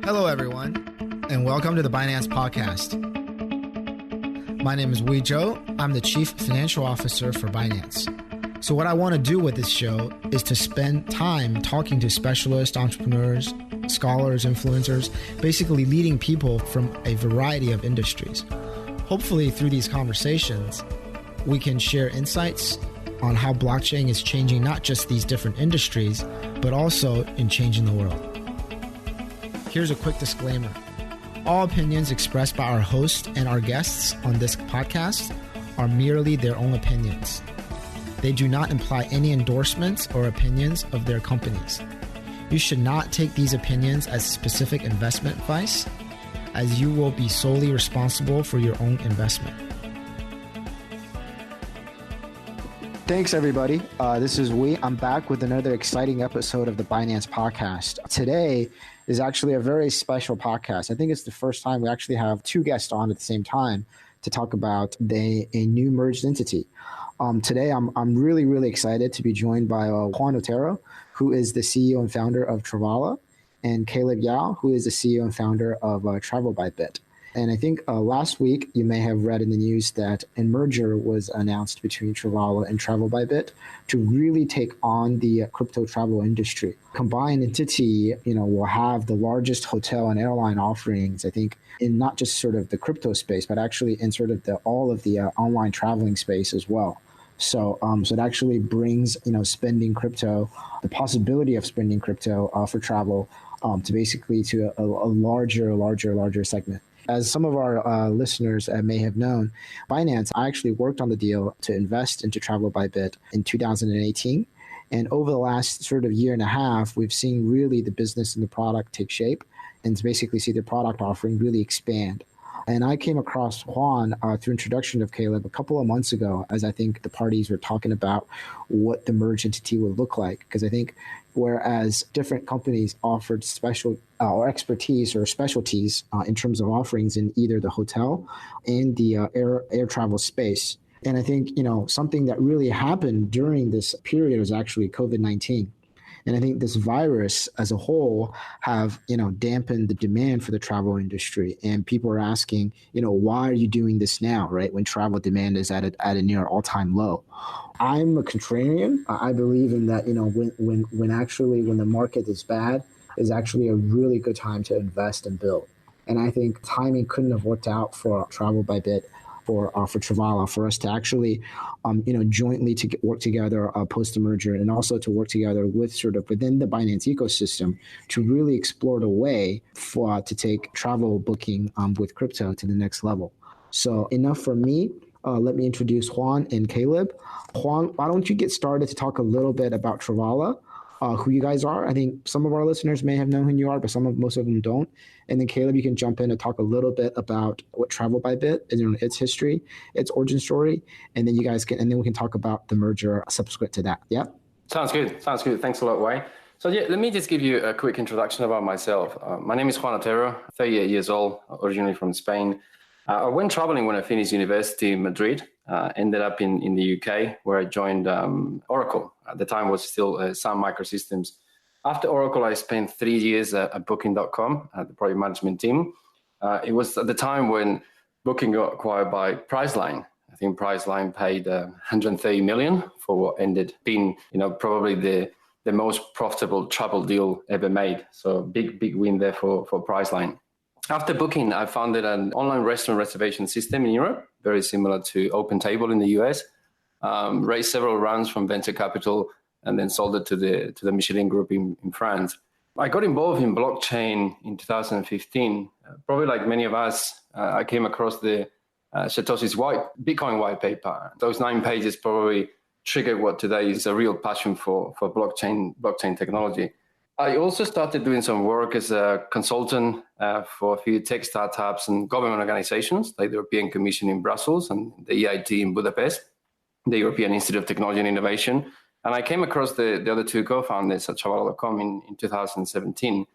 Hello, everyone, and welcome to the Binance Podcast. My name is Wei Zhou. I'm the Chief Financial Officer for Binance. So what I want to do with this show is to spend time talking to specialists, entrepreneurs, scholars, influencers, basically leading people from a variety of industries. Hopefully, through these conversations, we can share insights on how blockchain is changing not just these different industries, but also in changing the world. Here's a quick disclaimer. All opinions expressed by our host and our guests on this podcast are merely their own opinions. They do not imply any endorsements or opinions of their companies. You should not take these opinions as specific investment advice, as you will be solely responsible for your own investment. Thanks, everybody. This is Wei. I'm back with another exciting episode of the Binance Podcast. Today is actually a very special podcast. I think it's the first time we actually have two guests on at the same time to talk about a new merged entity. Today, I'm really excited to be joined by Juan Otero, who is the CEO and founder of Travala, and Caleb Yao, who is the CEO and founder of TravelByBit. And I think last week, you may have read in the news that a merger was announced between Travala and TravelByBit to really take on the crypto travel industry. Combined entity, will have the largest hotel and airline offerings, I think, in not just sort of the crypto space, but actually in sort of all of the online traveling space as well. So it actually brings, spending crypto, the possibility of spending crypto for travel to basically to a larger segment. As some of our listeners may have known, Binance, I actually worked on the deal to invest into TravelByBit in 2018. And over the last sort of year and a half, we've seen really the business and the product take shape and to basically see the product offering really expand. And I came across Juan through introduction of Caleb a couple of months ago, as I think the parties were talking about what the merged entity would look like. Because I think whereas different companies offered special or expertise or specialties in terms of offerings in either the hotel and the air travel space. And I think, something that really happened during this period was actually COVID-19. And I think this virus as a whole have, dampened the demand for the travel industry. And people are asking, why are you doing this now, right? When travel demand is at a near all-time low. I'm a contrarian. I believe in that, when the market is bad, is actually a really good time to invest and build. And I think timing couldn't have worked out for TravelByBit, for Travala, for us to actually, jointly to work together post the merger, and also to work together with sort of within the Binance ecosystem to really explore the way to take travel booking with crypto to the next level. So enough from me. Let me introduce Juan and Caleb. Juan, why don't you get started to talk a little bit about Travala, who you guys are. I think some of our listeners may have known who you are, but most of them don't. And then Caleb, you can jump in and talk a little bit about what TravelByBit and its history, its origin story, and then we can talk about the merger subsequent to that. Yeah. Sounds good. Thanks a lot, Wei. So let me just give you a quick introduction about myself. My name is Juan Otero, 38 years old, originally from Spain. I went traveling when I finished university in Madrid, ended up in the UK, where I joined Oracle. At the time was still Sun Microsystems. After Oracle, I spent 3 years at Booking.com, at the project management team. It was at the time when Booking got acquired by Priceline. I think Priceline paid 130 million for what ended being, probably the most profitable travel deal ever made. So big win there for Priceline. After Booking, I founded an online restaurant reservation system in Europe, very similar to OpenTable in the US. Raised several rounds from venture capital and then sold it to the Michelin Group in France. I got involved in blockchain in 2015. Probably like many of us, I came across the Satoshi's Bitcoin white paper. Those 9 pages probably triggered what today is a real passion for blockchain technology. I also started doing some work as a consultant for a few tech startups and government organizations like the European Commission in Brussels and the EIT in Budapest, the European Institute of Technology and Innovation. And I came across the other two co-founders at Travala.com in 2017.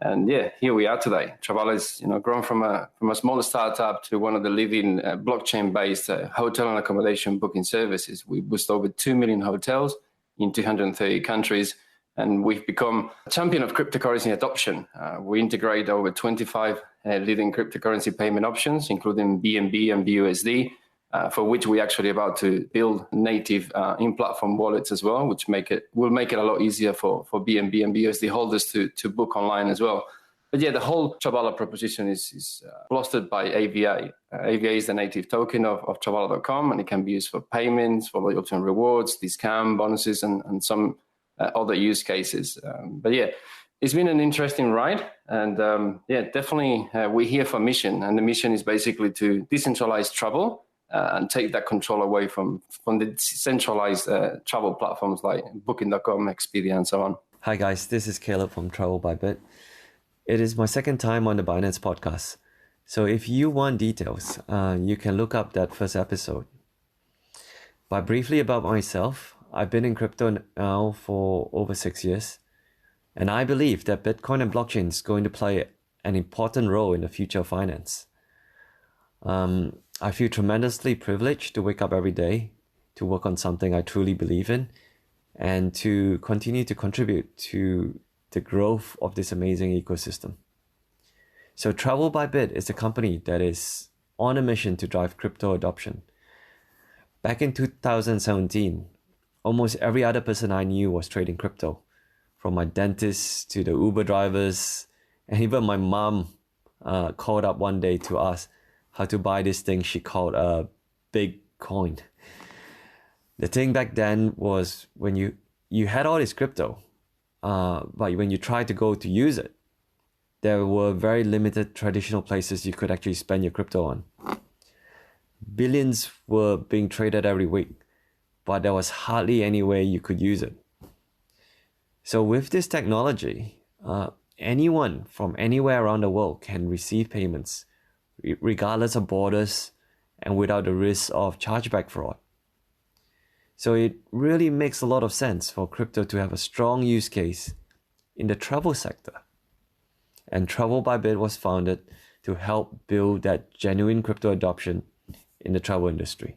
And here we are today. Travala has grown from a small startup to one of the leading blockchain-based hotel and accommodation booking services. We boast over 2 million hotels in 230 countries. and we've become a champion of cryptocurrency adoption. We integrate over 25 leading cryptocurrency payment options, including BNB and BUSD, for which we're actually about to build native in-platform wallets as well, which will make it a lot easier for BNB and BUSD holders to book online as well. But yeah, the whole Travala proposition is bolstered by AVA. AVA is the native token of Travala.com, and it can be used for payments, for loyalty and rewards, discount, bonuses, and some other use cases. But yeah, it's been an interesting ride. And definitely we're here for a mission. And the mission is basically to decentralize travel and take that control away from the centralized travel platforms like Booking.com, Expedia, and so on. Hi guys, this is Caleb from TravelByBit. It is my second time on the Binance Podcast. So if you want details, you can look up that first episode. But briefly about myself, I've been in crypto now for over 6 years. And I believe that Bitcoin and blockchain is going to play an important role in the future of finance. I feel tremendously privileged to wake up every day to work on something I truly believe in and to continue to contribute to the growth of this amazing ecosystem. So TravelByBit is a company that is on a mission to drive crypto adoption. Back in 2017, almost every other person I knew was trading crypto, from my dentist to the Uber drivers, and even my mom called up one day to ask how to buy this thing she called a Bitcoin. The thing back then was when you had all this crypto, but when you tried to go to use it, there were very limited traditional places you could actually spend your crypto on. Billions were being traded every week, but there was hardly any way you could use it. So with this technology, anyone from anywhere around the world can receive payments, regardless of borders and without the risk of chargeback fraud. So it really makes a lot of sense for crypto to have a strong use case in the travel sector. And TravelByBit was founded to help build that genuine crypto adoption in the travel industry.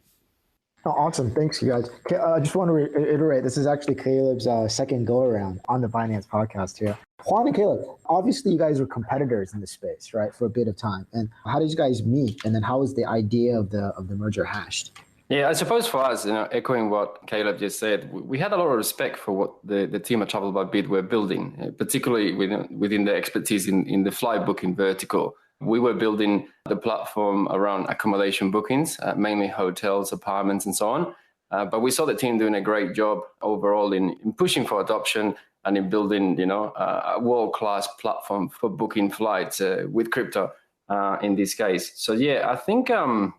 Oh, awesome. Thanks, you guys. I just want to reiterate, this is actually Caleb's second go-around on the Binance podcast here. Juan and Caleb, obviously you guys were competitors in this space, right, for a bit of time. And how did you guys meet? And then how was the idea of the merger hashed? Yeah, I suppose for us, echoing what Caleb just said, we had a lot of respect for what the team at TravelByBit were building, particularly within the expertise in the flight booking vertical. We were building the platform around accommodation bookings, mainly hotels, apartments, and so on. But we saw the team doing a great job overall in pushing for adoption and in building, a world-class platform for booking flights with crypto. In this case. So yeah, I think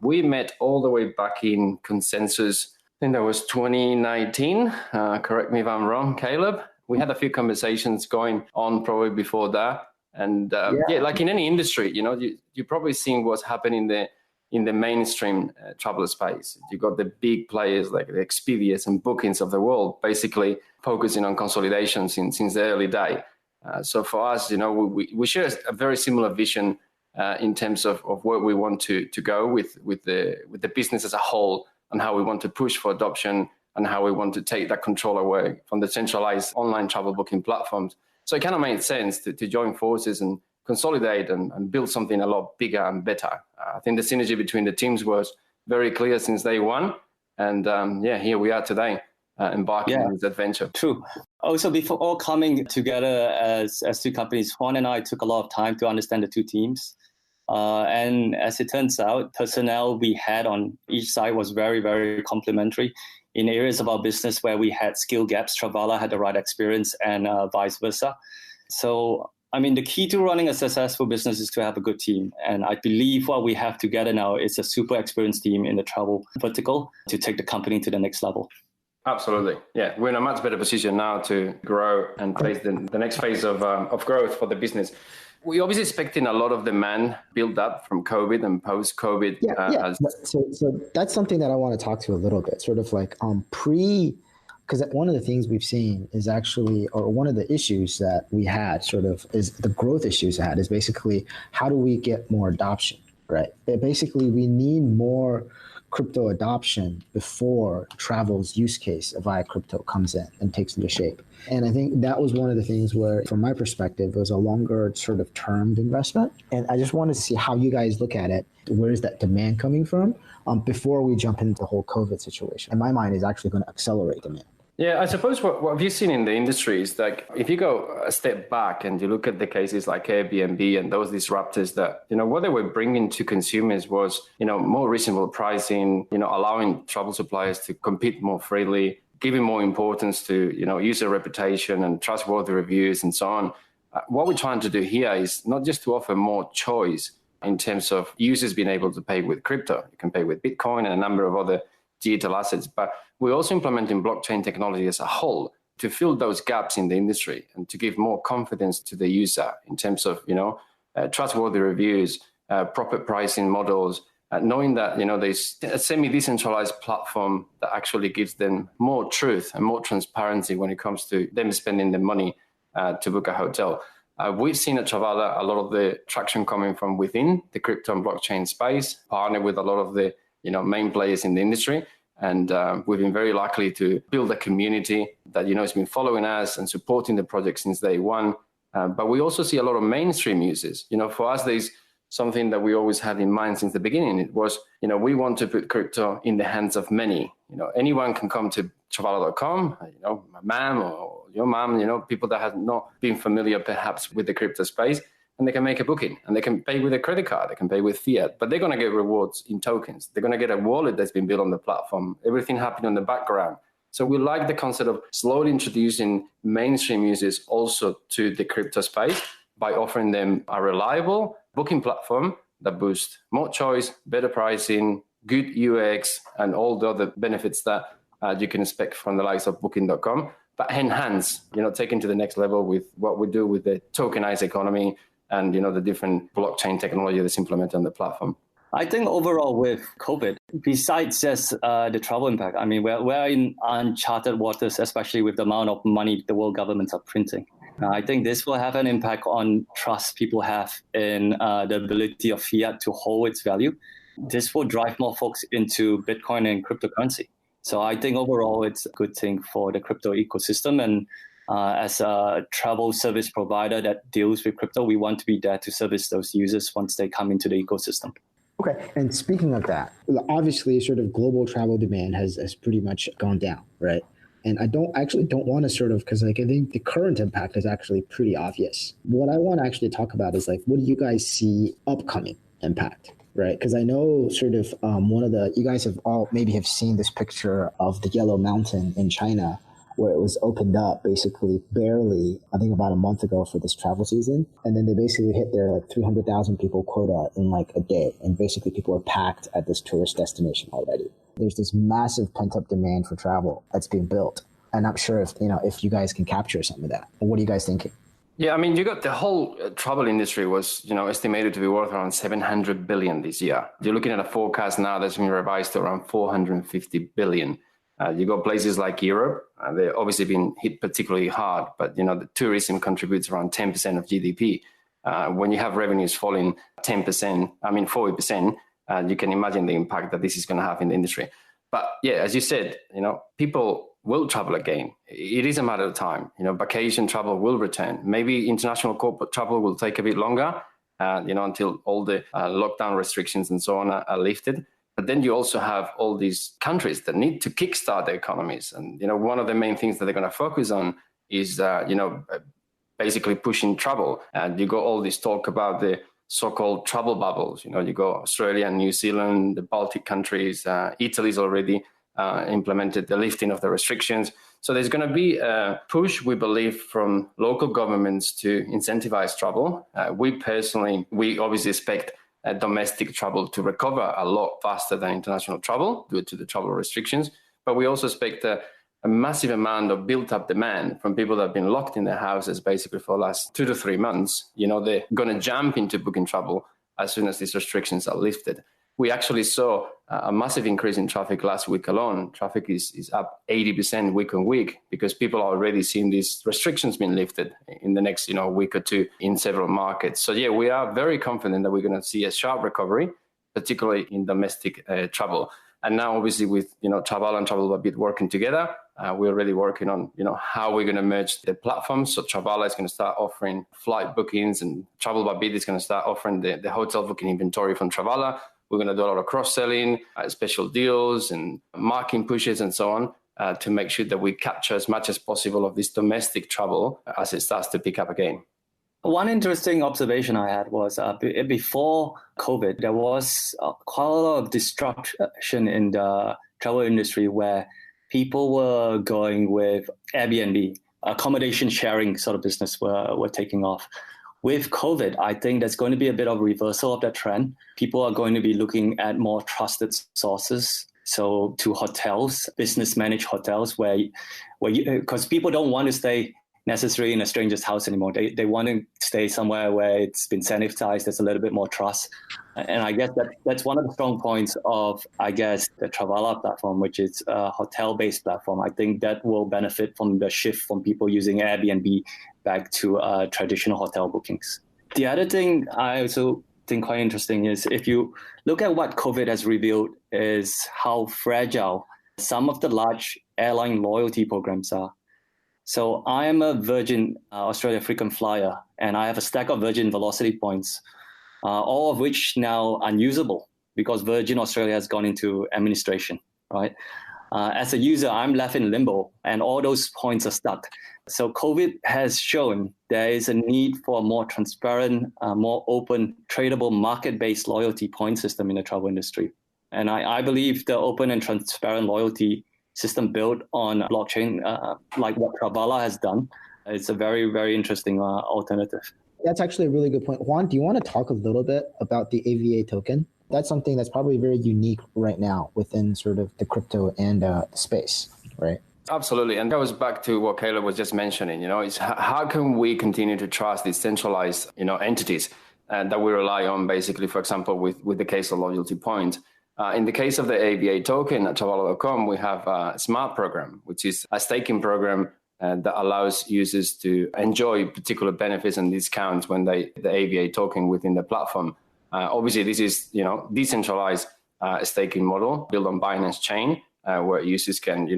we met all the way back in Consensus. I think that was 2019. Correct me if I'm wrong, Caleb. We had a few conversations going on probably before that. And like in any industry, you're probably seeing what's happening in the mainstream travel space. You got the big players like the Expedias and Bookings of the world, basically focusing on consolidation since the early day. So for us, we share a very similar vision in terms of where we want to go with the business as a whole, and how we want to push for adoption and how we want to take that control away from the centralized online travel booking platforms. So it kind of made sense to join forces and consolidate and build something a lot bigger and better. I think the synergy between the teams was very clear since day one. And here we are today, embarking on this adventure. True. Also, before all coming together as two companies, Juan and I took a lot of time to understand the two teams. And as it turns out, personnel we had on each side was very, very complementary. In areas of our business where we had skill gaps, Travala had the right experience and vice versa. So, the key to running a successful business is to have a good team. And I believe what we have together now is a super experienced team in the travel vertical to take the company to the next level. Absolutely. Yeah, we're in a much better position now to grow and face the next phase of growth for the business. We're obviously expecting a lot of demand build up from COVID and post-COVID. So that's something that I want to talk to a little bit, sort of like because one of the things we've seen is actually, or one of the issues that we had sort of is the growth issues had is basically how do we get more adoption, right? Basically, we need more crypto adoption before travel's use case via crypto comes in and takes into shape. And I think that was one of the things where, from my perspective, it was a longer sort of termed investment. And I just wanted to see how you guys look at it. Where is that demand coming from before we jump into the whole COVID situation? In my mind, is actually going to accelerate demand. Yeah, I suppose what we've seen in the industry is like, if you go a step back and you look at the cases like Airbnb and those disruptors that, what they were bringing to consumers was, more reasonable pricing, allowing travel suppliers to compete more freely, giving more importance to, user reputation and trustworthy reviews and so on. What we're trying to do here is not just to offer more choice in terms of users being able to pay with crypto. You can pay with Bitcoin and a number of other digital assets, but we're also implementing blockchain technology as a whole to fill those gaps in the industry and to give more confidence to the user in terms of, trustworthy reviews, proper pricing models, knowing that, there's a semi-decentralized platform that actually gives them more truth and more transparency when it comes to them spending the money to book a hotel. We've seen at Travala a lot of the traction coming from within the crypto and blockchain space, partnered with a lot of the main players in the industry. And we've been very lucky to build a community that, has been following us and supporting the project since day one. But we also see a lot of mainstream users. For us, there's something that we always had in mind since the beginning. It was, we want to put crypto in the hands of many. Anyone can come to Travala.com, my mom or your mom, people that have not been familiar perhaps with the crypto space, and they can make a booking and they can pay with a credit card, they can pay with fiat, but they're going to get rewards in tokens. They're going to get a wallet that's been built on the platform, everything happening in the background. So we like the concept of slowly introducing mainstream users also to the crypto space by offering them a reliable booking platform that boosts more choice, better pricing, good UX, and all the other benefits that you can expect from the likes of booking.com, but enhance, taken to the next level with what we do with the tokenized economy and, the different blockchain technology that's implemented on the platform. I think overall with COVID, besides just the travel impact, I mean, we're in uncharted waters, especially with the amount of money the world governments are printing. I think this will have an impact on trust people have in the ability of fiat to hold its value. This will drive more folks into Bitcoin and cryptocurrency. So I think overall it's a good thing for the crypto ecosystem. And as a travel service provider that deals with crypto, we want to be there to service those users once they come into the ecosystem. Okay. And speaking of that, obviously sort of global travel demand has pretty much gone down, right? And I don't want to sort of, because I think the current impact is actually pretty obvious. What I want to actually talk about is what do you guys see upcoming impact, right? Because I know sort of you guys have all maybe have seen this picture of the Yellow Mountain in China, where it was opened up basically barely, I think about a month ago for this travel season. And then they basically hit their 300,000 people quota in a day. And basically people are packed at this tourist destination already. There's this massive pent-up demand for travel that's being built. And I'm sure if you guys can capture some of that. What are you guys thinking? Yeah, I mean, you got the whole travel industry was, estimated to be worth around 700 billion this year. You're looking at a forecast now that's been revised to around 450 billion. You got places like Europe, they've obviously been hit particularly hard, but, the tourism contributes around 10% of GDP. When you have revenues falling 40%, you can imagine the impact that this is going to have in the industry. But yeah, as you said, people will travel again. It is a matter of time. Vacation travel will return. Maybe international corporate travel will take a bit longer, until all the lockdown restrictions and so on are lifted. But then you also have all these countries that need to kickstart their economies. And, one of the main things that they're going to focus on is, basically pushing travel. And you got all this talk about the so-called travel bubbles. You go Australia and New Zealand, the Baltic countries, Italy's already implemented the lifting of the restrictions. So there's going to be a push, we believe, from local governments to incentivize travel. We obviously expect domestic travel to recover a lot faster than international travel due to the travel restrictions. But we also expect a massive amount of built-up demand from people that have been locked in their houses basically for the last 2 to 3 months. They're going to jump into booking travel as soon as these restrictions are lifted. We actually saw a massive increase in traffic last week alone. Traffic is up 80% week on week because people are already seeing these restrictions being lifted in the next week or two in several markets. So yeah, we are very confident that we're going to see a sharp recovery, particularly in domestic travel. And now, obviously, with Travala and TravelByBit working together, we're really working on how we're going to merge the platforms. So Travala is going to start offering flight bookings, and TravelByBit is going to start offering the hotel booking inventory from Travala. We're going to do a lot of cross-selling, special deals, and marketing pushes, and so on, to make sure that we capture as much as possible of this domestic travel as it starts to pick up again. One interesting observation I had was before COVID, there was quite a lot of disruption in the travel industry where people were going with Airbnb, accommodation sharing sort of business were taking off. With COVID, I think there's going to be a bit of a reversal of that trend. People are going to be looking at more trusted sources. So to hotels, business managed hotels, because people don't want to stay necessarily in a stranger's house anymore. They want to stay somewhere where it's been sanitized, there's a little bit more trust. And I guess that's one of the strong points of, the Travala platform, which is a hotel-based platform. I think that will benefit from the shift from people using Airbnb back to traditional hotel bookings. The other thing I also think quite interesting is if you look at what COVID has revealed is how fragile some of the large airline loyalty programs are. So I am a Virgin Australia frequent flyer, and I have a stack of Virgin Velocity points, all of which now are unusable because Virgin Australia has gone into administration, right? As a user, I'm left in limbo, and all those points are stuck. So COVID has shown there is a need for a more transparent, more open, tradable, market-based loyalty point system in the travel industry. And I believe the open and transparent loyalty system built on blockchain, like what Travala has done, it's a very, very interesting alternative. That's actually a really good point. Juan, do you want to talk a little bit about the AVA token? That's something that's probably very unique right now within sort of the crypto and space, right? Absolutely. And that goes back to what Caleb was just mentioning, is how can we continue to trust these centralized, entities that we rely on basically, for example, with the case of loyalty points. In the case of the AVA token at Travala.com, we have a smart program, which is a staking program that allows users to enjoy particular benefits and discounts when the AVA token within the platform. Obviously, this is decentralized staking model built on Binance chain, where users can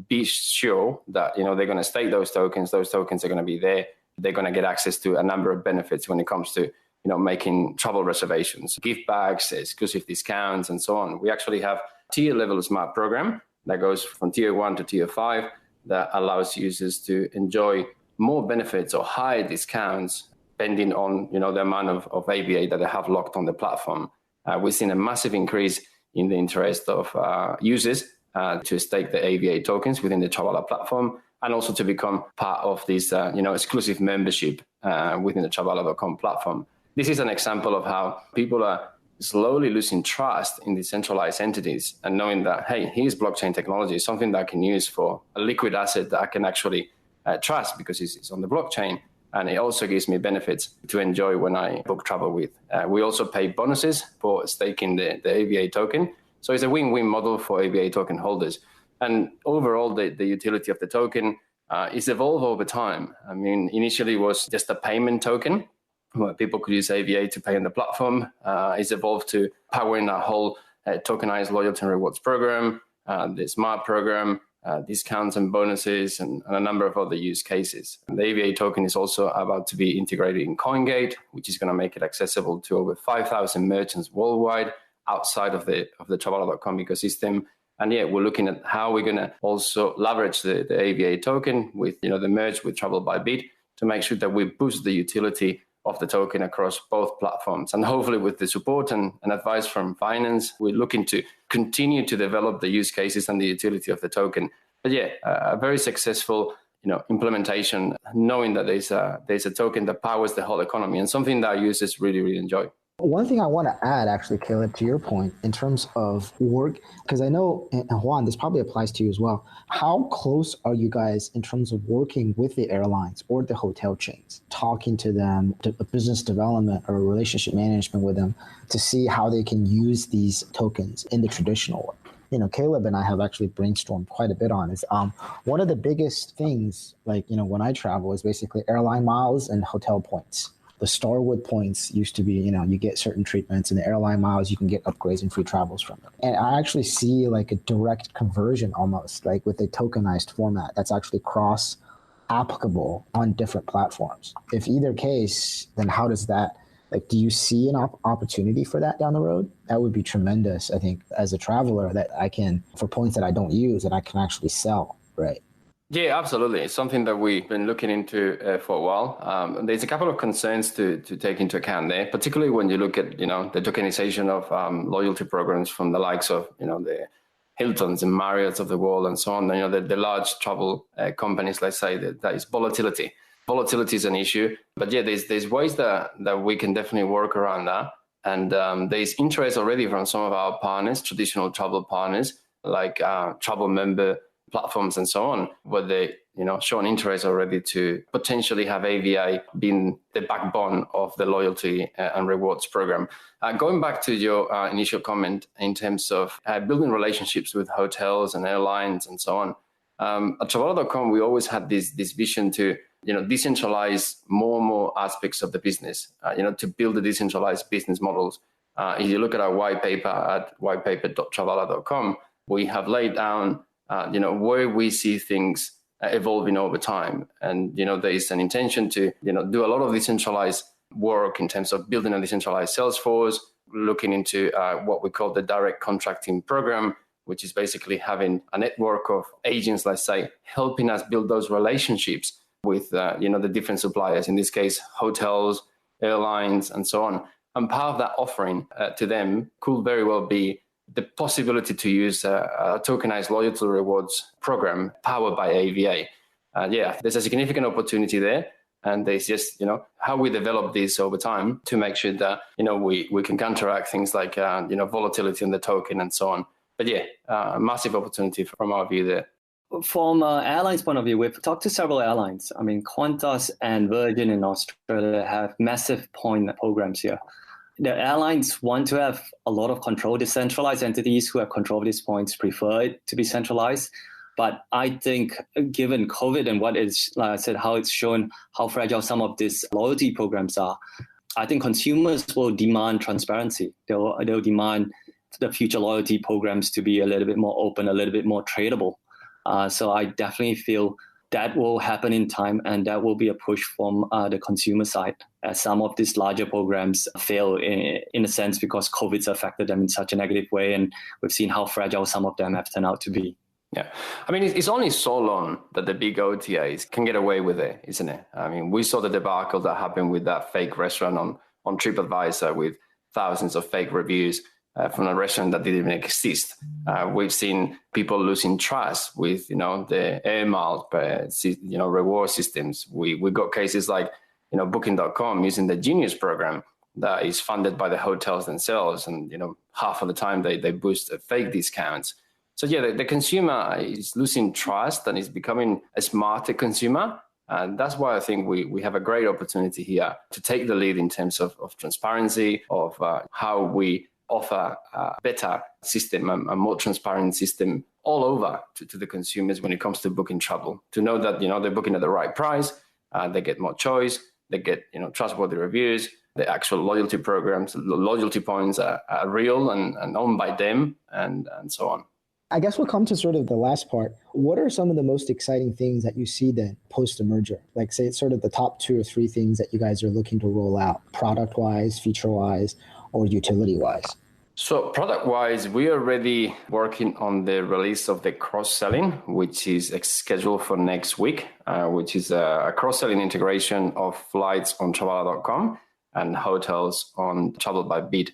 be sure that they're going to stake those tokens. Those tokens are going to be there. They're going to get access to a number of benefits when it comes to making travel reservations, gift bags, exclusive discounts, and so on. We actually have tier level smart program that goes from tier 1 to tier 5 that allows users to enjoy more benefits or higher discounts depending on the amount of AVA that they have locked on the platform. We've seen a massive increase in the interest of users to stake the AVA tokens within the Travala platform, and also to become part of this exclusive membership within the Travala.com platform. This is an example of how people are slowly losing trust in decentralized entities and knowing that, hey, here's blockchain technology, something that I can use for a liquid asset that I can actually trust because it's on the blockchain. And it also gives me benefits to enjoy when I book travel with. We also pay bonuses for staking the AVA token. So it's a win-win model for AVA token holders. And overall, the utility of the token is evolved over time. I mean, initially it was just a payment token where people could use AVA to pay on the platform. It's evolved to powering a whole tokenized loyalty and rewards program, the smart program, discounts and bonuses, and a number of other use cases. And the AVA token is also about to be integrated in CoinGate, which is going to make it accessible to over 5,000 merchants worldwide outside of the Travala.com ecosystem. And we're looking at how we're going to also leverage the AVA token with the merge with TravelByBit to make sure that we boost the utility of the token across both platforms. And hopefully with the support and advice from Binance, we're looking to continue to develop the use cases and the utility of the token. But a very successful implementation, knowing that there's a token that powers the whole economy and something that users really, really enjoy. One thing I want to add, actually, Caleb, to your point, in terms of work, because I know, and Juan, this probably applies to you as well. How close are you guys in terms of working with the airlines or the hotel chains, talking to them, to business development or relationship management with them to see how they can use these tokens in the traditional way? Caleb and I have actually brainstormed quite a bit on is one of the biggest things, when I travel, is basically airline miles and hotel points. The Starwood points used to be, you get certain treatments, and the airline miles, you can get upgrades and free travels from them. And I actually see like a direct conversion almost, like with a tokenized format that's actually cross applicable on different platforms. If either case, then how does that, like, do you see an opportunity for that down the road? That would be tremendous, I think, as a traveler, that I can, for points that I don't use, that I can actually sell, right? Yeah, absolutely. It's something that we've been looking into for a while. There's a couple of concerns to take into account there, particularly when you look at, the tokenization of loyalty programs from the likes of, the Hiltons and Marriotts of the world and so on. The large travel companies, let's say, that is volatility. Volatility is an issue, but yeah, there's ways that we can definitely work around that. And there's interest already from some of our partners, traditional travel partners, like travel member platforms and so on, where they, show an interest already to potentially have AVI being the backbone of the loyalty and rewards program. Going back to your initial comment in terms of building relationships with hotels and airlines and so on, at Travala.com, we always had this vision to, decentralize more and more aspects of the business, to build the decentralized business models. If you look at our white paper at whitepaper.travala.com, we have laid down where we see things evolving over time. And, there is an intention to, do a lot of decentralized work in terms of building a decentralized sales force, looking into what we call the direct contracting program, which is basically having a network of agents, let's say, helping us build those relationships with, the different suppliers, in this case, hotels, airlines, and so on. And part of that offering to them could very well be the possibility to use a tokenized loyalty rewards program powered by AVA. There's a significant opportunity there. And there's just, how we develop this over time to make sure that, we can counteract things like, volatility in the token and so on. But a massive opportunity from our view there. From an airline's point of view, we've talked to several airlines. I mean, Qantas and Virgin in Australia have massive point programs here. The airlines want to have a lot of control. Decentralized entities who have control of these points prefer it to be centralized. But I think given COVID and what is, like I said, how it's shown how fragile some of these loyalty programs are, I think consumers will demand transparency. They'll demand the future loyalty programs to be a little bit more open, a little bit more tradable. So I definitely feel that will happen in time, and that will be a push from the consumer side, as some of these larger programs fail in a sense because COVID's affected them in such a negative way, and we've seen how fragile some of them have turned out to be. Yeah, I mean, it's only so long that the big OTAs can get away with it, isn't it? I mean, we saw the debacle that happened with that fake restaurant on TripAdvisor with thousands of fake reviews from a restaurant that didn't even exist. We've seen people losing trust with, the air miles, reward systems. We got cases like, Booking.com using the Genius program that is funded by the hotels themselves. And, half of the time they boost fake discounts. So the consumer is losing trust and is becoming a smarter consumer. And that's why I think we have a great opportunity here to take the lead in terms of transparency, of how we offer a better system, a more transparent system all over to the consumers when it comes to booking travel, to know that, they're booking at the right price, they get more choice, they get, trustworthy reviews, the actual loyalty programs, loyalty points are real and owned by them and so on. I guess we'll come to sort of the last part. What are some of the most exciting things that you see then post the merger? Like, say it's sort of the top 2 or 3 things that you guys are looking to roll out, product-wise, feature-wise, or utility-wise? So product-wise, we are already working on the release of the cross-selling, which is scheduled for next week, which is a cross-selling integration of flights on Travala.com and hotels on TravelByBit.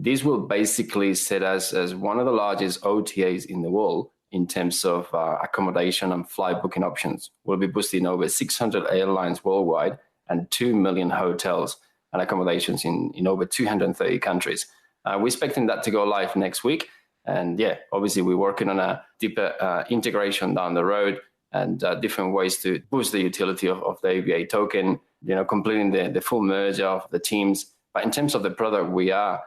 This will basically set us as one of the largest OTAs in the world in terms of accommodation and flight booking options. We'll be boosting over 600 airlines worldwide and 2 million hotels and accommodations in over 230 countries. We're expecting that to go live next week. And obviously we're working on a deeper integration down the road and different ways to boost the utility of the AVA token, completing the full merger of the teams. But in terms of the product, we are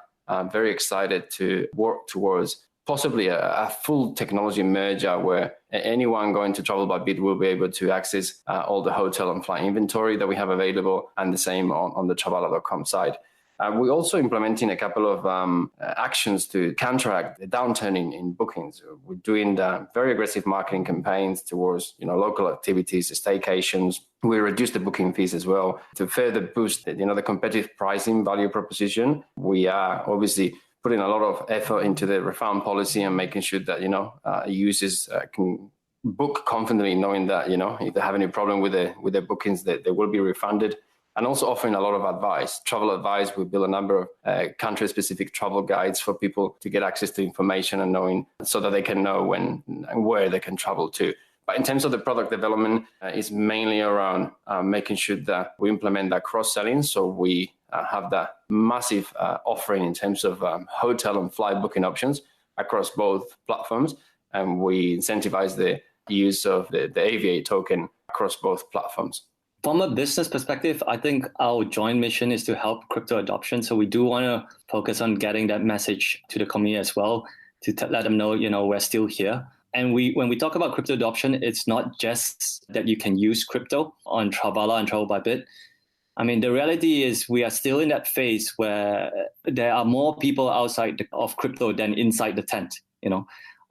very excited to work towards possibly a full technology merger where anyone going to TravelByBit will be able to access all the hotel and flight inventory that we have available, and the same on the Travala.com side. We're also implementing a couple of actions to counteract the downturn in bookings. We're doing very aggressive marketing campaigns towards local activities, staycations. We reduce the booking fees as well to further boost the competitive pricing value proposition. We are obviously putting a lot of effort into the refund policy and making sure that users can book confidently, knowing that if they have any problem with their bookings, that they will be refunded. And also offering a lot of advice, travel advice. We build a number of country-specific travel guides for people to get access to information and knowing, so that they can know when and where they can travel to. But in terms of the product development, it's mainly around making sure that we implement that cross-selling. So we have that massive offering in terms of hotel and flight booking options across both platforms. And we incentivize the use of the Aviate token across both platforms. From a business perspective, I think our joint mission is to help crypto adoption. So we do want to focus on getting that message to the community as well, to let them know, we're still here. And when we talk about crypto adoption, it's not just that you can use crypto on Travala and TravelByBit. I mean, the reality is we are still in that phase where there are more people outside of crypto than inside the tent,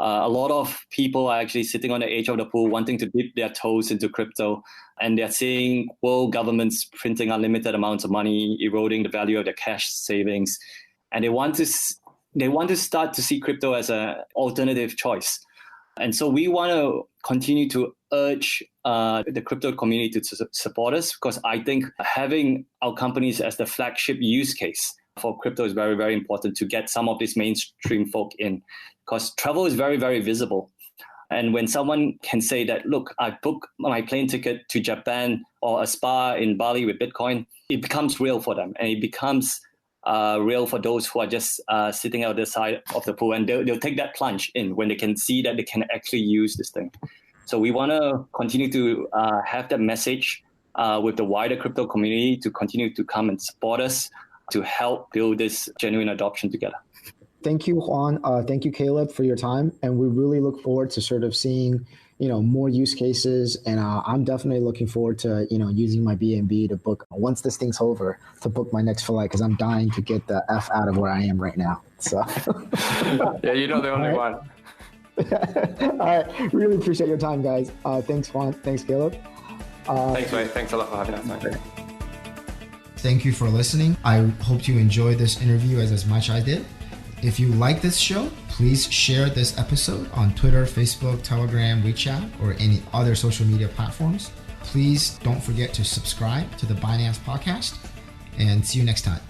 A lot of people are actually sitting on the edge of the pool wanting to dip their toes into crypto, and they're seeing world governments printing unlimited amounts of money, eroding the value of their cash savings, and they want to start to see crypto as an alternative choice. And so we want to continue to urge the crypto community to support us, because I think having our companies as the flagship use case for crypto is very, very important to get some of this mainstream folk in, because travel is very, very visible. And when someone can say that, look, I booked my plane ticket to Japan or a spa in Bali with Bitcoin, it becomes real for them. And it becomes real for those who are just sitting out the side of the pool. And they'll take that plunge in when they can see that they can actually use this thing. So we want to continue to have that message with the wider crypto community to continue to come and support us to help build this genuine adoption together. Thank you, Juan. Thank you, Caleb, for your time. And we really look forward to sort of seeing, more use cases. And I'm definitely looking forward to, using my B&B to book, once this thing's over, to book my next flight, because I'm dying to get the F out of where I am right now. So yeah, you're not the only one. All right. Really appreciate your time, guys. Thanks, Juan. Thanks, Caleb. Thanks, mate. Thanks a lot for having us, mate. Thank you for listening. I hope you enjoyed this interview as much as I did. If you like this show, please share this episode on Twitter, Facebook, Telegram, WeChat, or any other social media platforms. Please don't forget to subscribe to the Binance Podcast, and see you next time.